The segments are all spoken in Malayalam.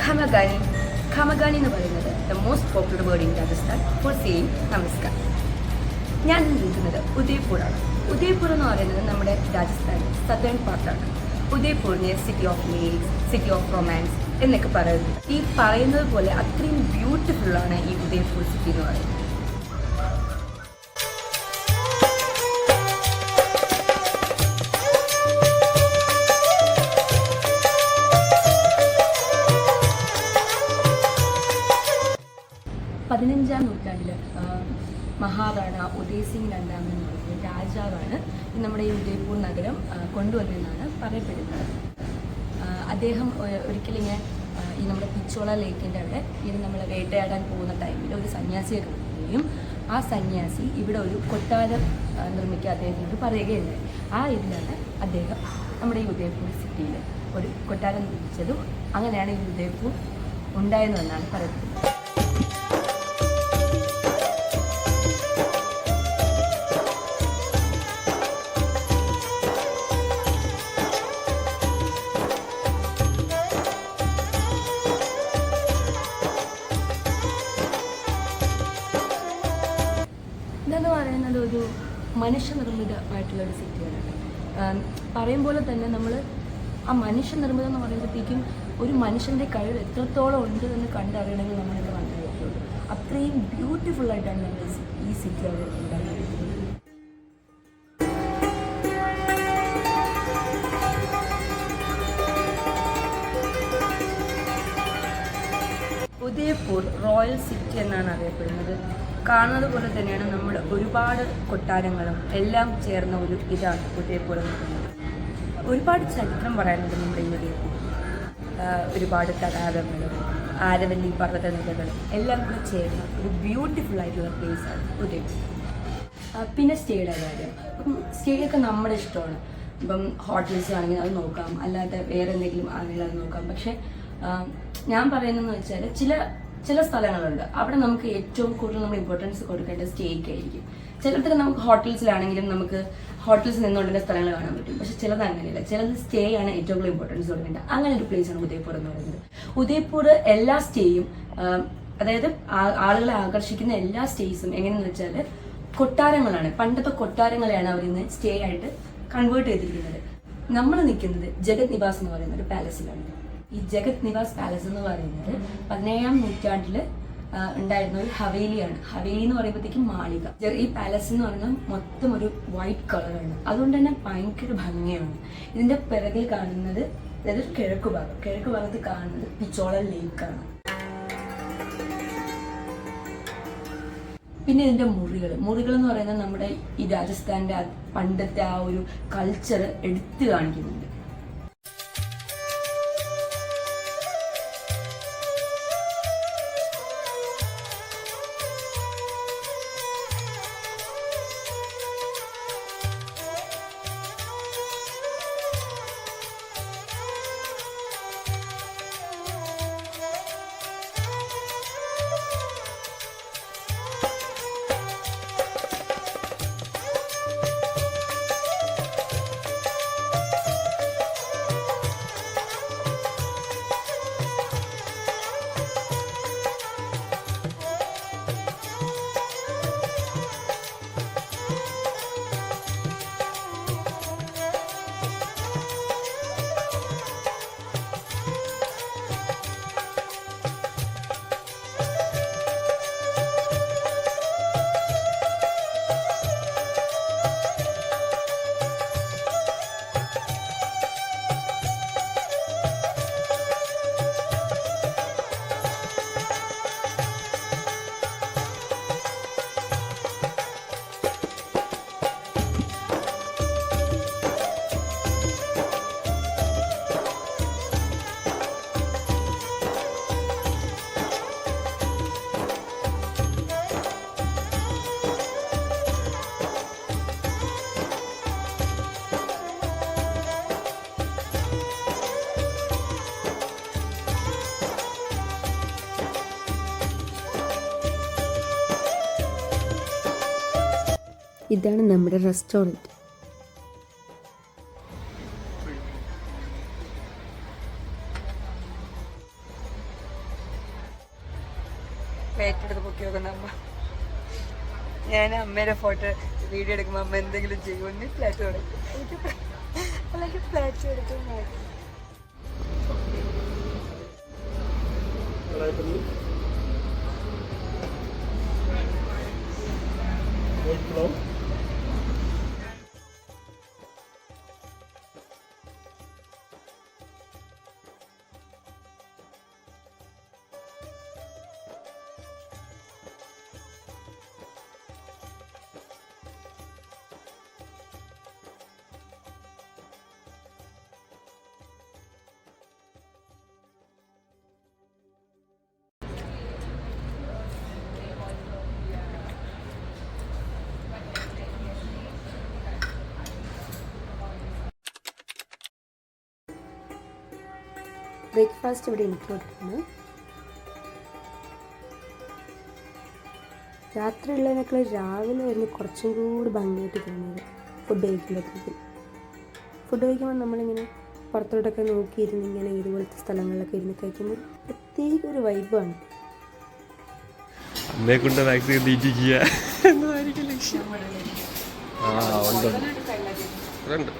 ഖമഗാനി. ഖമഗാനി എന്ന് പറയുന്നത് the most popular word in Rajasthan for same നമസ്കാരം. ഞാൻ നിൽക്കുന്നത് ഉദയ്പൂറാണ്. ഉദയ്പൂർ എന്ന് പറയുന്നത് നമ്മുടെ രാജസ്ഥാനിലെ സദേൺ പാർട്ടാണ്. ഉദയ്പൂരിനെ city of lakes, city of romance എന്നൊക്കെ പറയുന്നത്. ഈ പറയുന്നത് പോലെ അത്രയും ബ്യൂട്ടിഫുള്ളാണ് ഈ ഉദയ്പൂർ സിറ്റി എന്ന് പറയുന്നത്. പതിനഞ്ചാം നൂറ്റാണ്ടിൽ മഹാറാണ ഉദയ് സിംഗ് രണ്ടാമൻ എന്ന് പറയുന്ന രാജാവാണ് നമ്മുടെ ഈ ഉദയ്പൂർ നഗരം കൊണ്ടുവന്നതെന്നാണ് പറയപ്പെടുന്നത്. അദ്ദേഹം ഒരിക്കലിങ്ങനെ ഈ നമ്മുടെ പിച്ചോള ലേക്കിൻ്റെ അവിടെ ഇത് നമ്മൾ വേട്ടയാടാൻ പോകുന്ന ടൈമിൽ ഒരു സന്യാസിയെ കാണുകയും ആ സന്യാസി ഇവിടെ ഒരു കൊട്ടാരം നിർമ്മിക്കാൻ അദ്ദേഹത്തിനോട് പറയുകയുണ്ടായി. ആ ഇതിലാണ് അദ്ദേഹം നമ്മുടെ ഈ ഉദയ്പൂർ സിറ്റിയിൽ ഒരു കൊട്ടാരം നിർമ്മിച്ചതും അങ്ങനെയാണ് ഈ ഉദയ്പൂർ ഉണ്ടായതെന്നാണ് പറയുന്നത്. ഇതെന്ന് പറയുന്നത് ഒരു മനുഷ്യനിർമ്മിതമായിട്ടുള്ള ഒരു സിറ്റിയാണ്. പറയും പോലെ തന്നെ നമ്മൾ ആ മനുഷ്യനിർമ്മിതം എന്ന് പറയുമ്പോഴത്തേക്കും ഒരു മനുഷ്യൻ്റെ കഴിവ് എത്രത്തോളം ഉണ്ട് എന്ന് കണ്ടറിയണമെങ്കിൽ നമ്മളിത് വന്നേ പറ്റുള്ളൂ. അത്രയും ബ്യൂട്ടിഫുള്ളായിട്ടാണ് നമ്മൾ ഈ സിറ്റി അവിടെ ഉണ്ടാക്കിയിരിക്കുന്നത്. ഉദയ്പൂർ റോയൽ സിറ്റി എന്നാണ് അറിയപ്പെടുന്നത്. കാണുന്നത് പോലെ തന്നെയാണ് നമ്മൾ ഒരുപാട് കൊട്ടാരങ്ങളും എല്ലാം ചേർന്ന ഒരു ഇതാണ് ഉദയ്പൂർ എന്ന് പറയുന്നത്. ഒരുപാട് ചരിത്രം പറയാനുണ്ട് നമ്മുടെ ഈ ഉദയ്പൂർ. ഒരുപാട് തടാകങ്ങളും ആരവല്ലി പർവ്വത നിലകളും എല്ലാം കൂടെ ചേർന്ന ഒരു ബ്യൂട്ടിഫുൾ ആയിട്ടുള്ള പ്ലേസാണ് ഉദയ്പൂർ. പിന്നെ സ്റ്റേയുടെ കാര്യം, സ്റ്റേയൊക്കെ നമ്മുടെ ഇഷ്ടമാണ്. ഇപ്പം ഹോട്ടൽസ് ആണെങ്കിൽ അത് നോക്കാം, അല്ലാതെ വേറെ എന്തെങ്കിലും ആണെങ്കിൽ അത് നോക്കാം. പക്ഷേ ഞാൻ പറയുന്നതെന്ന് വെച്ചാൽ ചില സ്ഥലങ്ങളുണ്ട് അവിടെ നമുക്ക് ഏറ്റവും കൂടുതൽ നമ്മൾ ഇമ്പോർട്ടൻസ് കൊടുക്കേണ്ടത് സ്റ്റേക്ക് ആയിരിക്കും. ചിലർക്ക് നമുക്ക് ഹോട്ടൽസിലാണെങ്കിലും നമുക്ക് ഹോട്ടൽസിൽ നിന്നുകൊണ്ടുള്ള സ്ഥലങ്ങൾ കാണാൻ പറ്റും. പക്ഷെ ചിലത് അങ്ങനെയല്ല, ചിലത് സ്റ്റേ ആണ് ഏറ്റവും കൂടുതൽ ഇമ്പോർട്ടൻസ് കൊടുക്കേണ്ടത്. അങ്ങനെ ഒരു പ്ലേസാണ് ഉദയ്പൂർ എന്ന് പറയുന്നത്. ഉദയ്പൂർ എല്ലാ സ്റ്റേയും, അതായത് ആളുകളെ ആകർഷിക്കുന്ന എല്ലാ സ്റ്റേസും എങ്ങനെയെന്ന് വെച്ചാൽ കൊട്ടാരങ്ങളാണ്. പണ്ടത്തെ കൊട്ടാരങ്ങളെയാണ് അവരിന്ന് സ്റ്റേ ആയിട്ട് കൺവേർട്ട് ചെയ്തിരിക്കുന്നത്. നമ്മൾ നിൽക്കുന്നത് ജഗത് നിവാസ് എന്ന് പറയുന്ന ഒരു പാലസിലാണ്. ഈ ജഗത് നിവാസ് പാലസ് എന്ന് പറയുന്നത് 17ാം നൂറ്റാണ്ടിൽ ഉണ്ടായിരുന്ന ഒരു ഹവേലിയാണ്. ഹവേലി എന്ന് പറയുമ്പോഴത്തേക്കും മാളിക. ഈ പാലസ് എന്ന് പറയുന്നത് മൊത്തം ഒരു വൈറ്റ് കളറാണ്. അതുകൊണ്ട് തന്നെ ഭയങ്കര ഭംഗിയാണ്. ഇതിന്റെ പിറകിൽ കാണുന്നത്, അതായത് കിഴക്ക് ഭാഗത്ത് കാണുന്നത് പിച്ചോള ലേക്കാണ്. പിന്നെ ഇതിന്റെ മുറികൾ എന്ന് പറയുന്നത് നമ്മുടെ ഈ രാജസ്ഥാന്റെ പണ്ടത്തെ ആ ഒരു കൾച്ചർ എടുത്തു കാണിക്കുന്നുണ്ട്. ഇതാണ് നമ്മുടെ റെസ്റ്റോറൻറ്റ്. പ്ലേറ്റ് എടുത്ത് പൊക്കി വെക്കുന്ന അമ്മ. ഞാൻ അമ്മേടെ ഫോട്ടോ വീഡിയോ എടുക്കുമ്പോൾ അമ്മ എന്തെങ്കിലും ചെയ്യുമെന്ന് പ്ലേറ്റ് കൊടുക്കും, അല്ലെങ്കിൽ പ്ലേറ്റ് എടുക്കും. ബ്രേക്ക്ഫാസ്റ്റ് ഇവിടെ ഇൻക്ലൂഡഡ് ആണ്. രാത്രിയുള്ളതിനേക്കാൾ രാവിലെ വരുന്ന കുറച്ചും കൂടി ഭംഗിയായിട്ട് തോന്നിയത് ഫുഡ് കഴിക്കുമ്പോൾ നമ്മളിങ്ങനെ പുറത്തോട്ടൊക്കെ നോക്കിയിരുന്ന് ഇങ്ങനെ ഇതുപോലത്തെ സ്ഥലങ്ങളിലൊക്കെ ഇരുന്ന് കഴിക്കുമ്പോൾ പ്രത്യേക ഒരു വൈബാണ്. അമ്മയെ കൊണ്ട് വാക്സിൻ തീറ്റിക്കുക എന്നതായിരിക്കും ലക്ഷ്യം. ഉണ്ട്.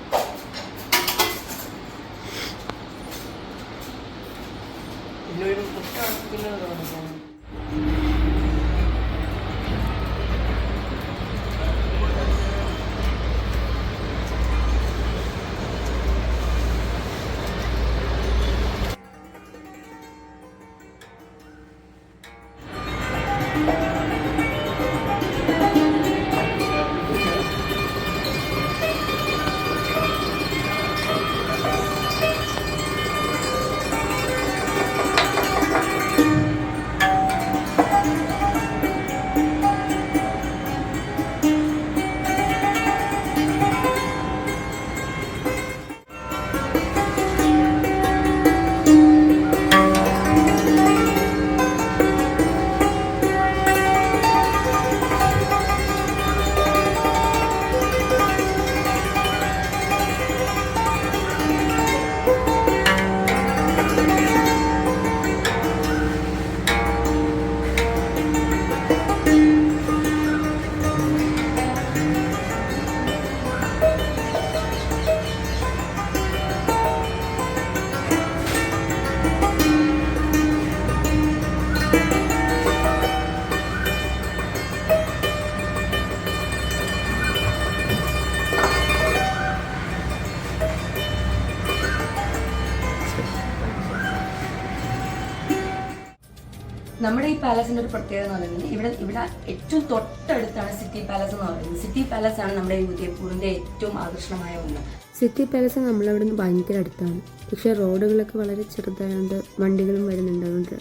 നമ്മുടെ ഈ പാലസിന്റെ ഒരു പ്രത്യേകത എന്ന് പറയുന്നത് ഇവിടെ ഏറ്റവും തൊട്ടടുത്താണ് സിറ്റി പാലസ് എന്ന് പറയുന്നത്. സിറ്റി പാലസ് ആണ് നമ്മുടെ ഈ ഉദയപൂരിന്റെ ഏറ്റവും ആകർഷണമായ ഒന്ന്. സിറ്റി പാലസ് നമ്മളവിടെ നിന്ന് ഭയങ്കര അടുത്താണ്. പക്ഷേ റോഡുകളൊക്കെ വളരെ ചെറുതായതുകൊണ്ട് വണ്ടികളും വരുന്നുണ്ട്, അതുകൊണ്ട്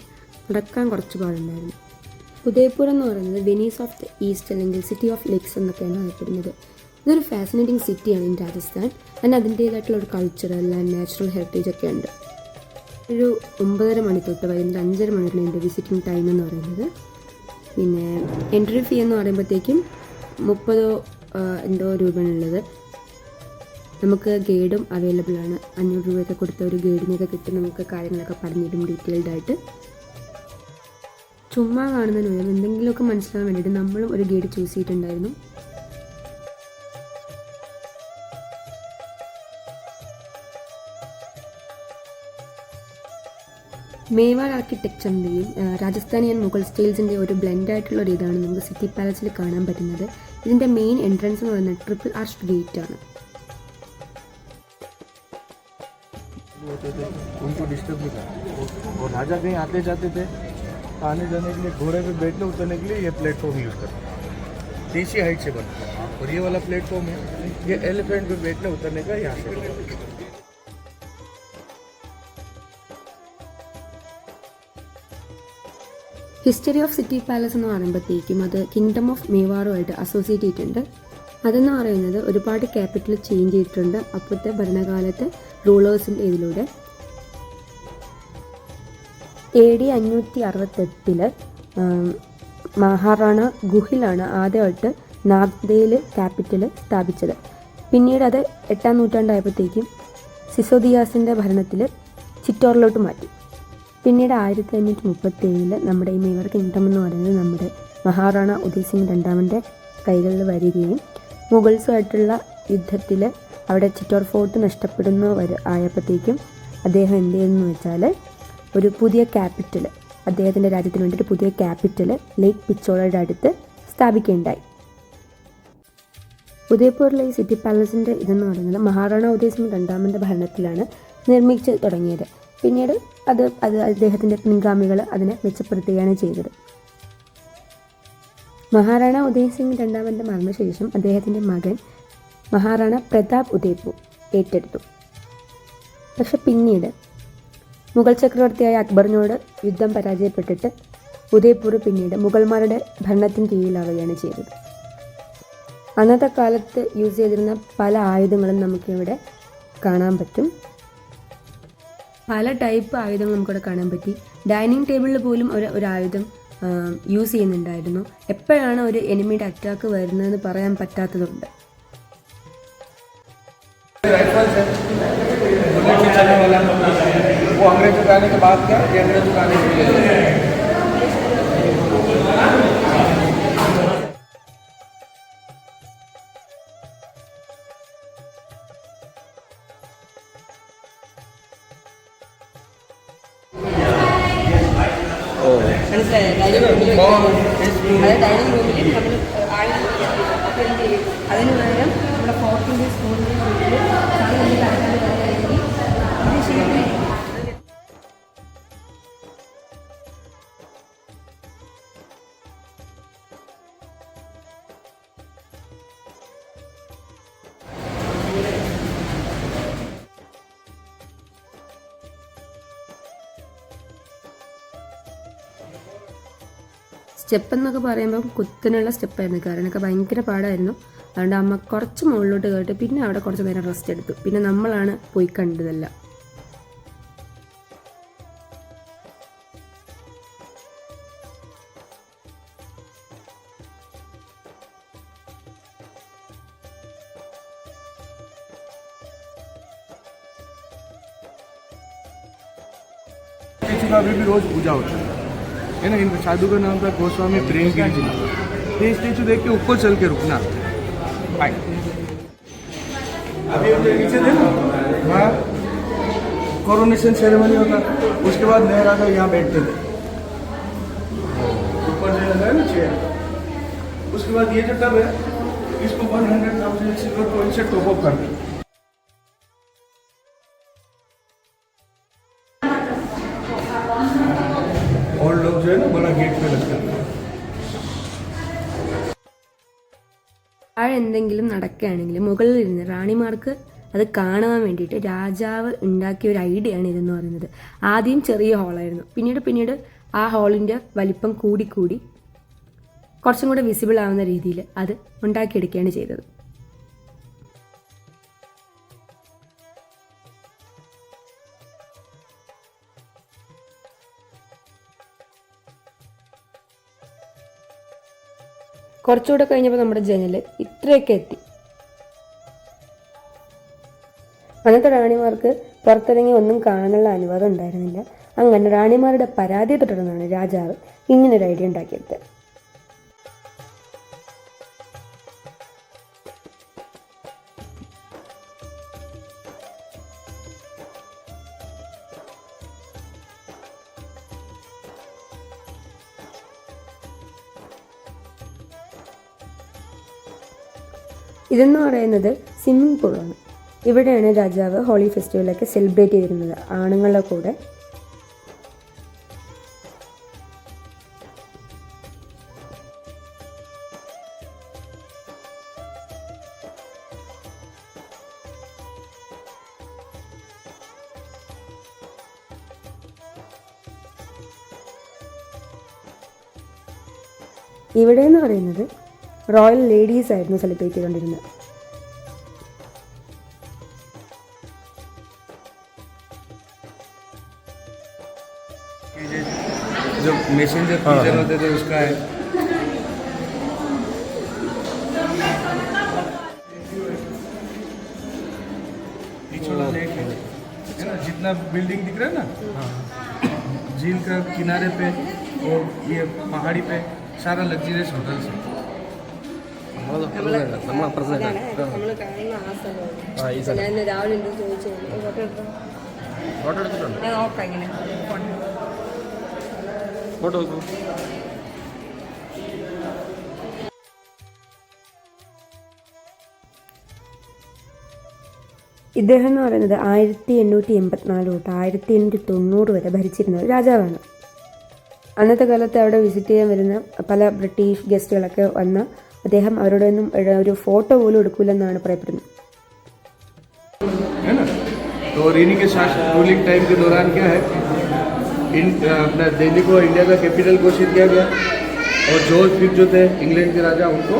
നടക്കാൻ കുറച്ച് പാടുണ്ടായിരുന്നു. ഉദയപൂർ എന്ന് പറയുന്നത് വെനീസ് ഓഫ് ദ ഈസ്റ്റ് അല്ലെങ്കിൽ സിറ്റി ഓഫ് ലേക്സ് എന്നൊക്കെയാണ് അറിയപ്പെടുന്നത്. ഇതൊരു ഫാസിനേറ്റിംഗ് സിറ്റിയാണ് ഇൻ രാജസ്ഥാൻ. ആൻഡ് അതിൻ്റേതായിട്ടുള്ള ഒരു കൾച്ചറൽ ആൻഡ് നാച്ചുറൽ ഹെറിറ്റേജ് ഒക്കെ ഉണ്ട്. ഒരു 9:30 മണി തൊട്ട് വൈകുന്നേരം 5:30 മണി വരെയാണ് എൻ്റെ വിസിറ്റിംഗ് ടൈം എന്ന് പറയുന്നത്. പിന്നെ എൻട്രി ഫീ എന്ന് പറയുമ്പോഴത്തേക്കും 30 എന്തോ രൂപയാണുള്ളത്. നമുക്ക് ഗൈഡും അവൈലബിൾ ആണ്. 500 രൂപയൊക്കെ കൊടുത്ത ഒരു ഗൈഡിനെയൊക്കെ കിട്ടി നമുക്ക് കാര്യങ്ങളൊക്കെ പറഞ്ഞിട്ടും ഡീറ്റെയിൽഡ് ആയിട്ട്. ചുമ്മാ കാണുന്നതിന് എന്തെങ്കിലുമൊക്കെ മനസ്സിലാകാൻ വേണ്ടിയിട്ട് നമ്മളും ഒരു ഗൈഡ് ചൂസ് ചെയ്തിട്ടുണ്ടായിരുന്നു. മേവാർ ആർക്കിടെക്ചറിൻ്റെയും രാജസ്ഥാനി ആൻഡ് മുഗൾ സ്റ്റൈൽസിൻ്റെ ഒരു ബ്ലെൻഡായിട്ടുള്ള ഒരു ഇതാണ് നമുക്ക് സിറ്റി പാലസിൽ കാണാൻ പറ്റുന്നത്. ഇതിൻ്റെ മെയിൻ എൻട്രൻസ് എന്ന് പറയുന്നത് ട്രിപ്പിൾ ആർച്ച്ഡ് ഗേറ്റ് ആണ്. उनको डिस्टर्ब नहीं करना। और राजा कहीं आते जाते थे, आने जाने के लिए घोड़े पे बैठने उतरने के लिए ये प्लेटफॉर्म यूज़ करते हैं। 3 हाइट से बनता है और ये वाला प्लेटफॉर्म है, ये एलिफेंट पे बैठने उतरने का यहाँ से बनता है। ഹിസ്റ്ററി ഓഫ് സിറ്റി പാലസ് എന്ന് പറയുമ്പോഴത്തേക്കും അത് കിങ്ഡം ഓഫ് മേവാറുമായിട്ട് അസോസിയേറ്റ് ചെയ്തിട്ടുണ്ട്. അതെന്ന് പറയുന്നത് ഒരുപാട് ക്യാപിറ്റൽ ചേഞ്ച് ചെയ്തിട്ടുണ്ട് അപ്പോഴത്തെ ഭരണകാലത്തെ റൂളേഴ്സിൻ്റെ ഇതിലൂടെ. AD 568 മഹാറാണ ഗുഹിലാണ് ആദ്യമായിട്ട് നാഗ്ദയിൽ ക്യാപിറ്റൽ സ്ഥാപിച്ചത്. പിന്നീട് അത് 8ാം നൂറ്റാണ്ടായപ്പോഴത്തേക്കും സിസോദിയാസിൻ്റെ ഭരണത്തിൽ ചിറ്റോറിലോട്ട് മാറ്റി. പിന്നീട് 1537 നമ്മുടെ ഈ മേവർ കിങ്ഡം എന്ന് പറയുന്നത് നമ്മുടെ മഹാറാണ ഉദയ് സിംഗ് രണ്ടാമൻ്റെ കൈകളിൽ വരികയും മുഗൾസുമായിട്ടുള്ള യുദ്ധത്തിൽ അവിടെ ചിറ്റോർ ഫോർട്ട് നഷ്ടപ്പെടുന്ന ആയപ്പോഴത്തേക്കും അദ്ദേഹം എന്ത് ചെയ്തെന്ന് വെച്ചാൽ ഒരു പുതിയ ക്യാപിറ്റൽ, അദ്ദേഹത്തിൻ്റെ രാജ്യത്തിന് വേണ്ടിയിട്ട് പുതിയ ക്യാപിറ്റൽ ലേക്ക് പിച്ചോളയുടെ അടുത്ത് സ്ഥാപിക്കുകയുണ്ടായി. ഉദയ്പൂരിലെ ഈ സിറ്റി പാലസിൻ്റെ ഇതെന്ന് പറയുന്നത് മഹാറാണ ഉദയ് സിംഗ് രണ്ടാമൻ്റെ ഭരണത്തിലാണ് നിർമ്മിച്ച് തുടങ്ങിയത്. പിന്നീട് അത് അദ്ദേഹത്തിൻ്റെ പിൻഗാമികൾ അതിനെ മെച്ചപ്പെടുത്തുകയാണ് ചെയ്തത്. മഹാറാണ ഉദയ് സിംഗ് രണ്ടാമൻ്റെ മരണശേഷം അദ്ദേഹത്തിൻ്റെ മകൻ മഹാറാണ പ്രതാപ് ഉദയ്പൂർ ഏറ്റെടുത്തു. പക്ഷെ പിന്നീട് മുഗൾ ചക്രവർത്തിയായ അക്ബറിനോട് യുദ്ധം പരാജയപ്പെട്ടിട്ട് ഉദയ്പൂർ പിന്നീട് മുഗൾമാരുടെ ഭരണത്തിന് കീഴിലാവുകയാണ് ചെയ്തത്. അന്നത്തെ കാലത്ത് യൂസ് ചെയ്തിരുന്ന പല ആയുധങ്ങളും നമുക്കിവിടെ കാണാൻ പറ്റും. പല ടൈപ്പ് ആയുധങ്ങൾ നമുക്കിവിടെ കാണാൻ പറ്റി. ഡൈനിങ് ടേബിളിൽ പോലും ഒരു ആയുധം യൂസ് ചെയ്യുന്നുണ്ടായിരുന്നു. എപ്പോഴാണ് ഒരു എനിമിയുടെ അറ്റാക്ക് വരുന്നതെന്ന് പറയാൻ പറ്റാത്തതുണ്ട്. वो अंग्रेजों के आने के बाद क्या, ये अंग्रेजों के आने के लिए ഡൈനിങ് റൂമിൽ നമ്മൾ അതിന് പകരം നമ്മുടെ ഫോർക്കിൻ്റെ സ്പൂണിൻ്റെ സ്റ്റെപ്പ് എന്നൊക്കെ പറയുമ്പം കുത്തിനുള്ള സ്റ്റെപ്പായിരുന്നു, കാരണമൊക്കെ ഭയങ്കര പാടായിരുന്നു. അതുകൊണ്ട് അമ്മ കുറച്ച് മുകളിലോട്ട് കയറിട്ട് പിന്നെ അവിടെ കുറച്ച് നേരം റെസ്റ്റ് എടുത്തു. പിന്നെ നമ്മളാണ് പോയി കണ്ടതെല്ലാം. अभी भी रोज पूजा होता है ना. इन साधु का नाम था गोस्वामी प्रेमगिरी जी. ये स्टेचू देख के ऊपर चल के रुकना. अभी हम नीचे देखो, हाँ कोरोनेशन सेरेमनी होता, उसके बाद नहर आकर यहाँ बैठते थे. ऊपर जो लगा है ना चेयर, उसके बाद ये जो टब है इसको 100,000 सिल्वर कॉइन से टॉप अप कर दो. और लोग जो है ना बड़ा गेट पे लगते हैं. എന്തെങ്കിലും നടക്കുകയാണെങ്കിൽ മുകളിലിരുന്ന് റാണിമാർക്ക് അത് കാണാൻ വേണ്ടിയിട്ട് രാജാവ് ഉണ്ടാക്കിയ ഒരു ഐഡിയ ആണ് ഇതെന്ന് പറയുന്നത്. ആദ്യം ചെറിയ ഹോളായിരുന്നു, പിന്നീട് ആ ഹോളിൻ്റെ വലിപ്പം കൂടി കുറച്ചും കൂടെ വിസിബിൾ ആവുന്ന രീതിയിൽ അത് ഉണ്ടാക്കിയെടുക്കുകയാണ് ചെയ്തത്. കുറച്ചുകൂടെ കഴിഞ്ഞപ്പോൾ നമ്മുടെ ജനൽ ഇത്രയൊക്കെ എത്തി. അന്നത്തെ റാണിമാർക്ക് പുറത്തിറങ്ങി ഒന്നും കാണാനുള്ള അനുവാദം ഉണ്ടായിരുന്നില്ല. അങ്ങനെ റാണിമാരുടെ പരാതിയെ തുടർന്നാണ് രാജാവ് ഇങ്ങനൊരു ഐഡിയ ഉണ്ടാക്കിയെടുത്തത്. ഇതെന്ന് പറയുന്നത് സ്വിമ്മിംഗ് പൂളാണ്. ഇവിടെയാണ് രാജാവ് ഹോളി ഫെസ്റ്റിവലൊക്കെ സെലിബ്രേറ്റ് ചെയ്തിരുന്നത് ആണുങ്ങളുടെ കൂടെ. ഇവിടെ എന്ന് പറയുന്നത് റോയൽ ലേഡീസ് ആയിരുന്നു സെലിബ്രേറ്റ് ചെയ്തുകൊണ്ടിരുന്നത്. जो मैसेंजर पिजन होते थे उसका है. पिछोला लेक है ना, जितना बिल्डिंग दिख रहा है ना, झील का किनारे पे और ये पहाड़ी पे सारा लग्जरियस होटल्स है। നമ്മളപ്പുറത്ത് നമ്മൾ കാണുന്ന ആ സ്ഥലമാണ്. ആ ഈ സ്ഥലം ഞാൻ ഇന്ന് രാവിലെ എന്തോ ചോദിച്ചത് ഫോട്ടോ എടുക്കാം. ഫോട്ടോ എടുത്തിട്ടുണ്ട്. ഞാൻ നോക്കാം ഇങ്ങനെ ഫോട്ടോ വെക്കൂ. ഇദ്ദേഹം എന്ന് പറയുന്നത് 1884 തൊട്ട് 1890 വരെ ഭരിച്ചിരുന്ന ഒരു രാജാവാണ്. അന്നത്തെ കാലത്ത് അവിടെ വിസിറ്റ് ചെയ്യാൻ വരുന്ന പല ബ്രിട്ടീഷ് ഗസ്റ്റുകളൊക്കെ വന്ന് അദ്ദേഹം അവരോടൊന്നും ഒരു ഫോട്ടോ പോലും എടുക്കില്ലെന്നാണ് പറയപ്പെടുന്നത്. है ना। तो और इन्हीं के शासन रूलिंग टाइम के दौरान क्या है, अपना दिल्ली को इंडिया का कैपिटल घोषित किया गया और जॉर्ज फिर जो थे इंग्लैंड के राजा उनको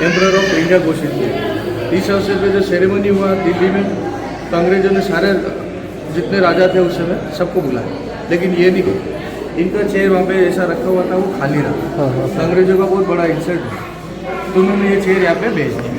एम्परर ऑफ इंडिया घोषित किया। इस अवसर पे जो सेरेमनी हुआ दिल्ली में, तो अंग्रेजों ने सारे जितने राजा थे उस समय सबको बुलाया, लेकिन ये नहीं हुआ। इनका चेयर वहाँ पे ऐसा रखा हुआ था, वो खाली रहा। तो अंग्रेजों का बहुत बड़ा इंसल्ट हुआ, तो उन्होंने ये चेयर यहाँ पे भेज दिया।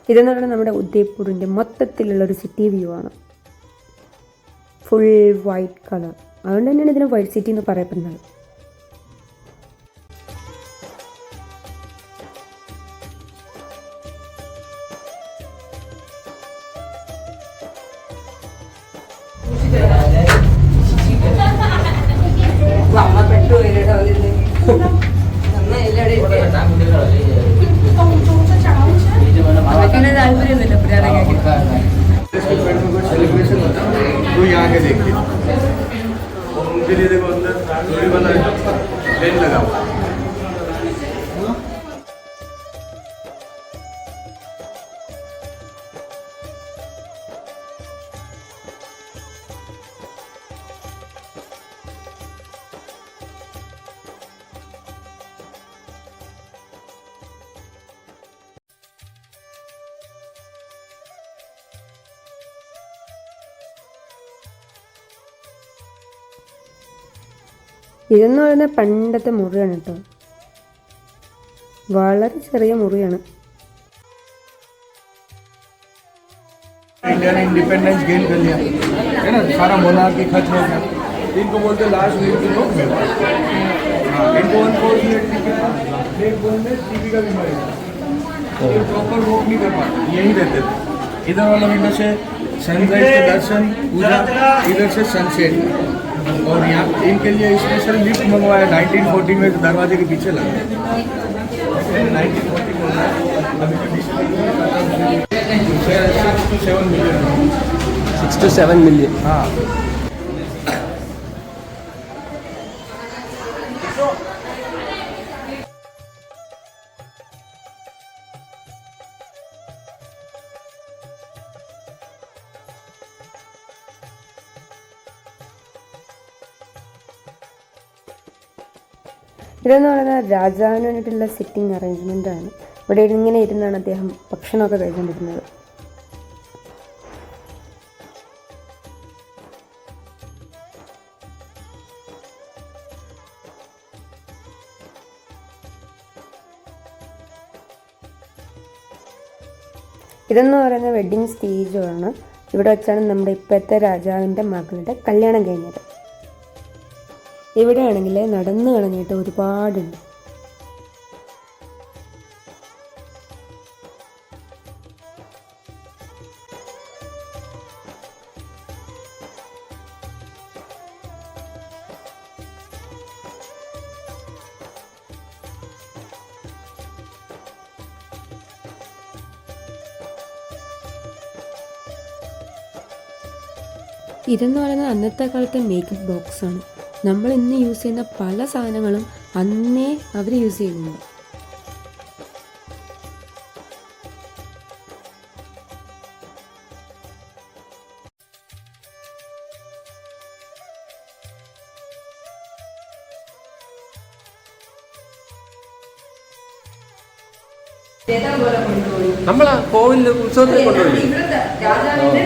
ഇതെന്ന് പറയുന്നത് നമ്മുടെ ഉദയ്പൂരിൻ്റെ മൊത്തത്തിലുള്ളൊരു സിറ്റി വ്യൂ ആണ്. ഫുൾ വൈറ്റ് കളർ, അതുകൊണ്ട് തന്നെയാണ് ഇതിന് വൈറ്റ് സിറ്റി എന്ന് പറയപ്പെടുന്നത്. അമ്മ പെട്ടു അമ്മയ്ക്കങ്ങനെ താല്പര്യമൊന്നുമില്ല പുരാണം കേൾക്കാൻ. सेलिब्रेशन होता है तो यहाँ के देखते हैं, और उनके लिए देखो अंदर डोरी बना है, पेन लगा हुआ। ഇതെന്ന് പറയുന്നത് പണ്ടത്തെ മുറിയാണ് കേട്ടോ, വളരെ ചെറിയ മുറിയാണ്. इंडिया ने इंडिपेंडेंस गेन कर लिया है ना, सारा मोनार्की खत्म हो गया। इनको बोलते लास्ट मिनट के लोग मेहमान। हाँ, इनको 1 टीवी का बीमारी ये प्रॉपर वॉक नहीं कर पाते, यहीं रहते थे। इधर वाला विंडो से सनराइज का दर्शन, पूजा, इधर से सनसेट। और यहाँ इनके लिए स्पेशल लिफ्ट मंगवाया 1940 में, दरवाजे के पीछे लगा 1940 बोल रहा है। अभी तो 6 to 7 million 6 to 7 million. हाँ। ഇതെന്ന് പറയുന്നത് രാജാവിന് വേണ്ടിയിട്ടുള്ള സിറ്റിംഗ് അറേഞ്ച്മെൻ്റ് ആണ്. ഇവിടെ ഇങ്ങനെ ഇരുന്നാണ് അദ്ദേഹം ഭക്ഷണമൊക്കെ കഴിച്ചുകൊണ്ടിരുന്നത്. ഇതെന്ന് പറയുന്നത് വെഡ്ഡിങ് സ്റ്റേജുമാണ്. ഇവിടെ വെച്ചാണ് നമ്മുടെ ഇപ്പോഴത്തെ രാജാവിൻ്റെ മകളുടെ കല്യാണം കഴിഞ്ഞത്. ഇവിടെയാണെങ്കിൽ നടന്നു കളഞ്ഞിട്ട് ഒരുപാടുണ്ട്. ഇതെന്ന് പറയുന്നത് അന്നത്തെ കാലത്തെ മേക്കപ്പ് ബോക്സാണ്. നമ്മൾ ഇന്ന് യൂസ് ചെയ്യുന്ന പല സാധനങ്ങളും അന്നേ അവർ യൂസ് ചെയ്യുന്നുണ്ട്. നമ്മളാ കോവിലിൽ ഉത്സവത്തിൽ കൊണ്ടുപോയി. ഇവിടുത്തെ രാജാവിന്റെ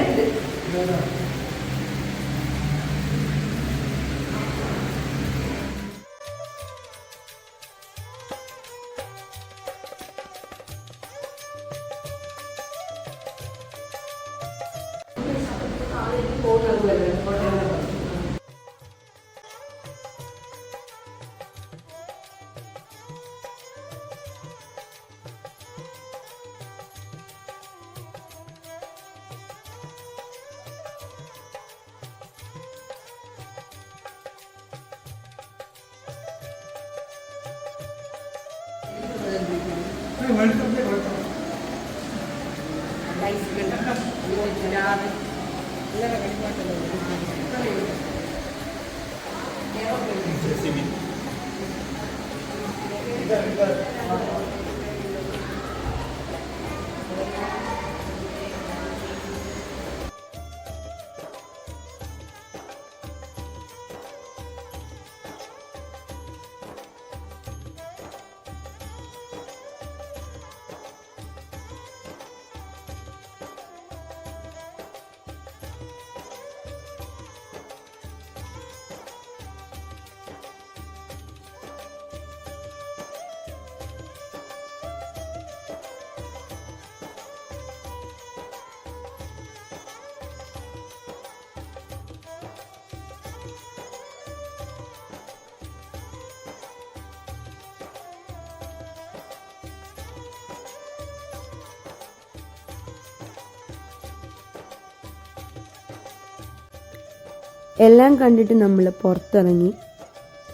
എല്ലാം കണ്ടിട്ട് നമ്മൾ പുറത്തിറങ്ങി.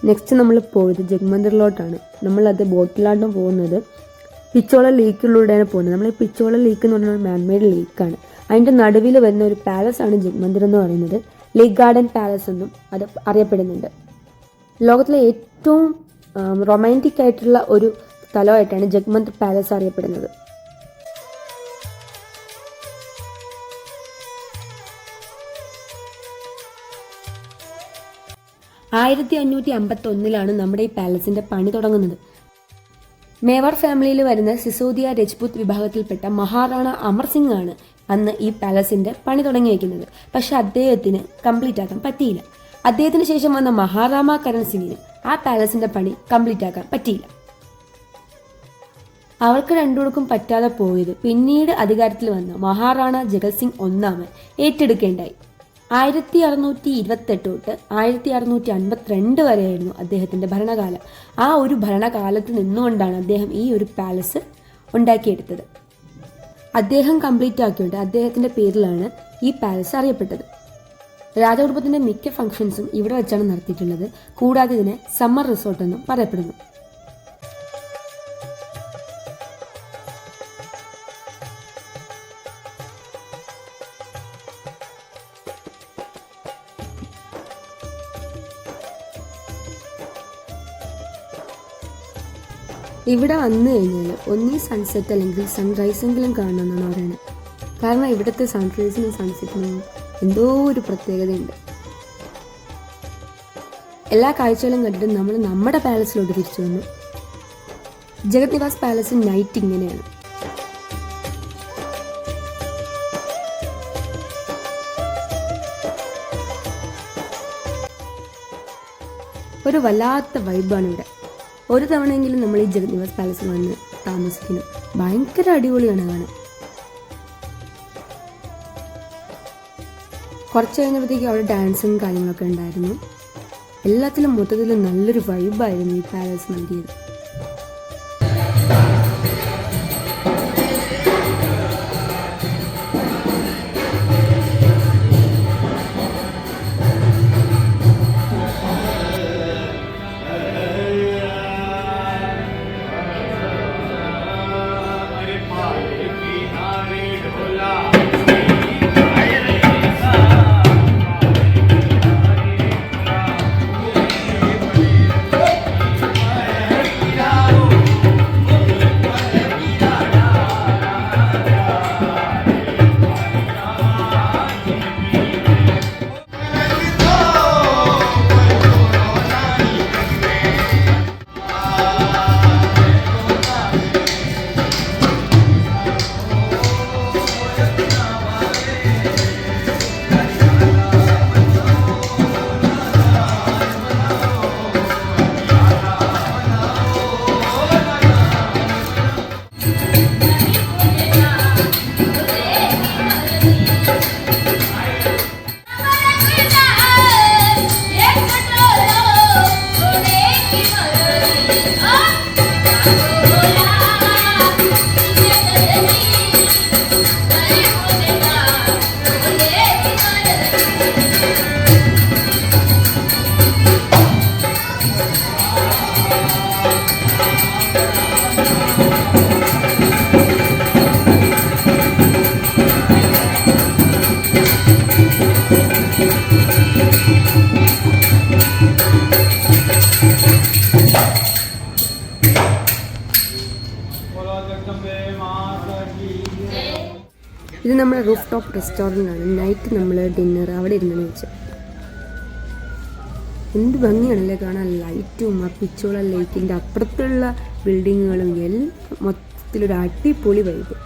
നെക്സ്റ്റ് നമ്മൾ പോയത് ജഗ്മന്ദിറിലോട്ടാണ്. നമ്മളത് ബോട്ടിലാട്ടും പോകുന്നത് പിച്ചോള ലേക്കിലൂടെയാണ് പോകുന്നത്. നമ്മൾ ഈ പിച്ചോള ലേക്ക് എന്ന് പറഞ്ഞാൽ മാൻമെയ്ഡ് ലേക്കാണ്. അതിൻ്റെ നടുവിൽ വരുന്ന ഒരു പാലസാണ് ജഗ്മന്ദിർ എന്ന് പറയുന്നത്. ലേക്ക് ഗാർഡൻ പാലസ് എന്നും അത് അറിയപ്പെടുന്നുണ്ട്. ലോകത്തിലെ ഏറ്റവും റൊമാൻറ്റിക് ആയിട്ടുള്ള ഒരു സ്ഥലമായിട്ടാണ് ജഗ്മന്ദിർ പാലസ് അറിയപ്പെടുന്നത്. 1551 നമ്മുടെ ഈ പാലസിന്റെ പണി തുടങ്ങുന്നത്. മേവാർ ഫാമിലിയിൽ വരുന്ന സിസോദിയ രജ്പുത് വിഭാഗത്തിൽപ്പെട്ട മഹാറാണ അമർ സിംഗ് ആണ് അന്ന് ഈ പാലസിന്റെ പണി തുടങ്ങി വയ്ക്കുന്നത്. പക്ഷെ അദ്ദേഹത്തിന് കംപ്ലീറ്റ് ആക്കാൻ പറ്റിയില്ല. അദ്ദേഹത്തിന് ശേഷം വന്ന മഹാറാമ കരൺ സിംഗിന് ആ പാലസിന്റെ പണി കംപ്ലീറ്റ് ആക്കാൻ പറ്റിയില്ല. അവർക്ക് രണ്ടുപേർക്കും പറ്റാതെ പോയത് പിന്നീട് അധികാരത്തിൽ വന്ന മഹാറാണ ജഗത് സിംഗ് ഒന്നാമൻ ഏറ്റെടുക്കേണ്ടായി. 1628 തൊട്ട് 1652 വരെയായിരുന്നു അദ്ദേഹത്തിന്റെ ഭരണകാലം. ആ ഒരു ഭരണകാലത്ത് നിന്നുകൊണ്ടാണ് അദ്ദേഹം ഈ ഒരു പാലസ് ഉണ്ടാക്കിയെടുത്തത്. അദ്ദേഹം കംപ്ലീറ്റ് ആക്കിയോണ്ട് അദ്ദേഹത്തിന്റെ പേരിലാണ് ഈ പാലസ് അറിയപ്പെട്ടത്. രാജകുടുംബത്തിന്റെ മിക്ക ഫംഗ്ഷൻസും ഇവിടെ വെച്ചാണ് നടത്തിയിട്ടുള്ളത്. കൂടാതെ ഇതിനെ സമ്മർ റിസോർട്ട് എന്നും പറയപ്പെടുന്നു. ഇവിടെ വന്നു കഴിഞ്ഞാൽ ഒന്നീ സൺസെറ്റ് അല്ലെങ്കിൽ സൺറൈസ് എങ്കിലും കാണണമെന്നാണ് പറയുന്നത്. കാരണം ഇവിടുത്തെ സൺറൈസിനും സൺസെറ്റിനും എന്തോ ഒരു പ്രത്യേകതയുണ്ട്. എല്ലാ കാഴ്ചകളും കണ്ടിട്ട് നമ്മൾ നമ്മുടെ പാലസിലോട്ട് തിരിച്ചു വന്നു. ജഗത് നിവാസ് പാലസ് നൈറ്റ് ഇങ്ങനെയാണ്. ഒരു വല്ലാത്ത വൈബാണ് ഇവിടെ. ഒരു തവണയെങ്കിലും നമ്മൾ ഈ ജഗത് നിവാസ് പാലസിൽ വന്ന് താമസിക്കണം. ഭയങ്കര അടിപൊളിയാണ് കാണാൻ. കുറച്ച് കഴിഞ്ഞപ്പോഴത്തേക്കും അവിടെ ഡാൻസും കാര്യങ്ങളൊക്കെ ഉണ്ടായിരുന്നു. എല്ലാത്തിലും മൊത്തത്തിൽ നല്ലൊരു വൈബായിരുന്നു ഈ പാലസ് നൽകിയത്. നമ്മുടെ റൂഫ് ടോപ്പ് റെസ്റ്റോറൻ്റാണ്. നൈറ്റ് നമ്മൾ ഡിന്നർ അവിടെ ഇരുന്നെന്ന് വെച്ചാൽ എന്ത് ഭംഗിയാണല്ലേ കാണാൻ. ലൈറ്റും ആ പിച്ചോള ലേക്കിൻ്റെ അപ്പുറത്തുള്ള ബിൽഡിങ്ങുകളും എല്ലാം മൊത്തത്തിലൊരു അടിപൊളി വൈബ്.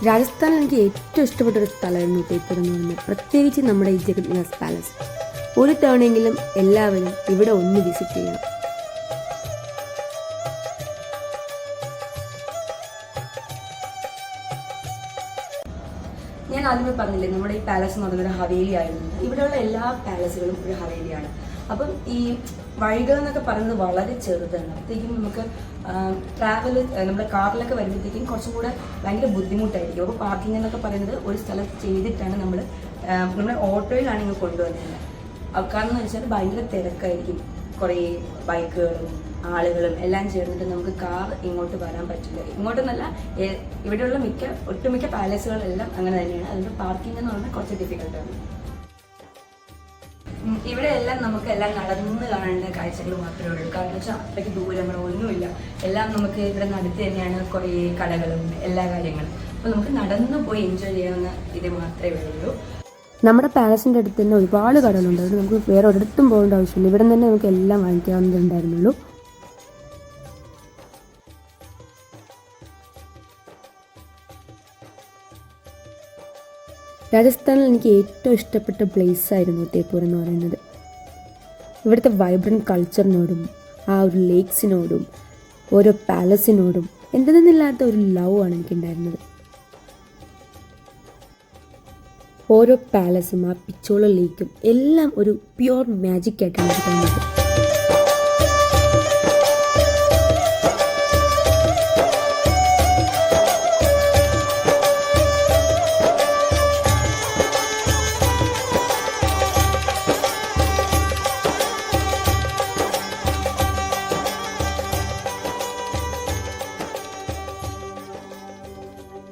രാജസ്ഥാനിൽ എനിക്ക് ഏറ്റവും ഇഷ്ടപ്പെട്ട ഒരു സ്ഥലമായിരുന്നു ഉദയ്പൂർ എന്ന് പറയുന്നത്. പ്രത്യേകിച്ച് നമ്മുടെ ഈ ജഗന്നാഥ് പാലസ്. ഒരു തവണയെങ്കിലും എല്ലാവരും ഇവിടെ ഒന്ന് വിസിറ്റ് ചെയ്യണം. ഞാൻ ആദ്യമേ പറഞ്ഞില്ലേ നമ്മുടെ ഈ പാലസ് എന്ന് പറയുന്നത് ഹവേലി ആയിരുന്നു. ഇവിടെയുള്ള എല്ലാ പാലസുകളും ഒരു ഹവേലിയാണ്. അപ്പം ഈ വഴികൾ എന്നൊക്കെ പറയുന്നത് വളരെ ചെറുതാണ്. അപ്പോഴത്തേക്കും നമുക്ക് ട്രാവൽ നമ്മുടെ കാറിലൊക്കെ വരുമ്പോഴത്തേക്കും കുറച്ചും കൂടെ ഭയങ്കര ബുദ്ധിമുട്ടായിരിക്കും. അപ്പോൾ പാർക്കിംഗ് എന്നൊക്കെ പറയുന്നത് ഒരു സ്ഥലത്ത് ചെയ്തിട്ടാണ് നമ്മുടെ ഓട്ടോയിലാണ് ഇങ്ങ് കൊണ്ടുവന്നത്. കാരണം എന്ന് വെച്ചാൽ ഭയങ്കര തിരക്കായിരിക്കും. കുറേ ബൈക്കുകളും ആളുകളും എല്ലാം ചേർന്നിട്ട് നമുക്ക് കാർ ഇങ്ങോട്ട് വരാൻ പറ്റില്ല. ഇങ്ങോട്ടെന്നല്ല, ഇവിടെയുള്ള ഒട്ടുമിക്ക പാലസുകളെല്ലാം അങ്ങനെ തന്നെയാണ്. അതിൻ്റെ പാർക്കിംഗ് എന്ന് പറഞ്ഞാൽ കുറച്ച് ഡിഫിക്കൽട്ടാണ്. ഇവിടെ എല്ലാം നമുക്ക് എല്ലാം നടന്ന് കാണേണ്ട കാഴ്ചകൾ മാത്രമേ ഉള്ളൂ. കാരണം വെച്ചാൽ അത്രയ്ക്ക് ദൂരങ്ങളോ ഒന്നുമില്ല. എല്ലാം നമുക്ക് ഇവിടെ അടുത്ത് തന്നെയാണ് കുറേ കടകളും എല്ലാ കാര്യങ്ങളും. അപ്പോൾ നമുക്ക് നടന്നു പോയി എൻജോയ് ചെയ്യാവുന്ന ഇത് മാത്രമേ ഉള്ളൂ. നമ്മുടെ പാലസിൻ്റെ അടുത്ത് തന്നെ ഒരുപാട് കടകളുണ്ട്. അത് നമുക്ക് വേറെ ഒരിടത്തും പോകേണ്ട ആവശ്യമില്ല. ഇവിടെ തന്നെ നമുക്ക് എല്ലാം വാങ്ങിക്കാവുന്നതുണ്ടായിരുന്നുള്ളൂ. രാജസ്ഥാനിൽ എനിക്ക് ഏറ്റവും ഇഷ്ടപ്പെട്ട പ്ലേസ് ആയിരുന്നു ഉദയ്പൂർ എന്ന് പറയുന്നത്. ഇവിടുത്തെ വൈബ്രൻറ്റ് കൾച്ചറിനോടും ആ ഒരു ലേക്സിനോടും ഓരോ പാലസിനോടും എന്തെന്നില്ലാത്ത ഒരു ലവ് ആണ് എനിക്കുണ്ടായിരുന്നത്. ഓരോ പാലസും ആ പിച്ചോള ലേക്കും എല്ലാം ഒരു പ്യുവർ മാജിക് ആയിട്ടാണ് എനിക്ക് തോന്നുന്നത്.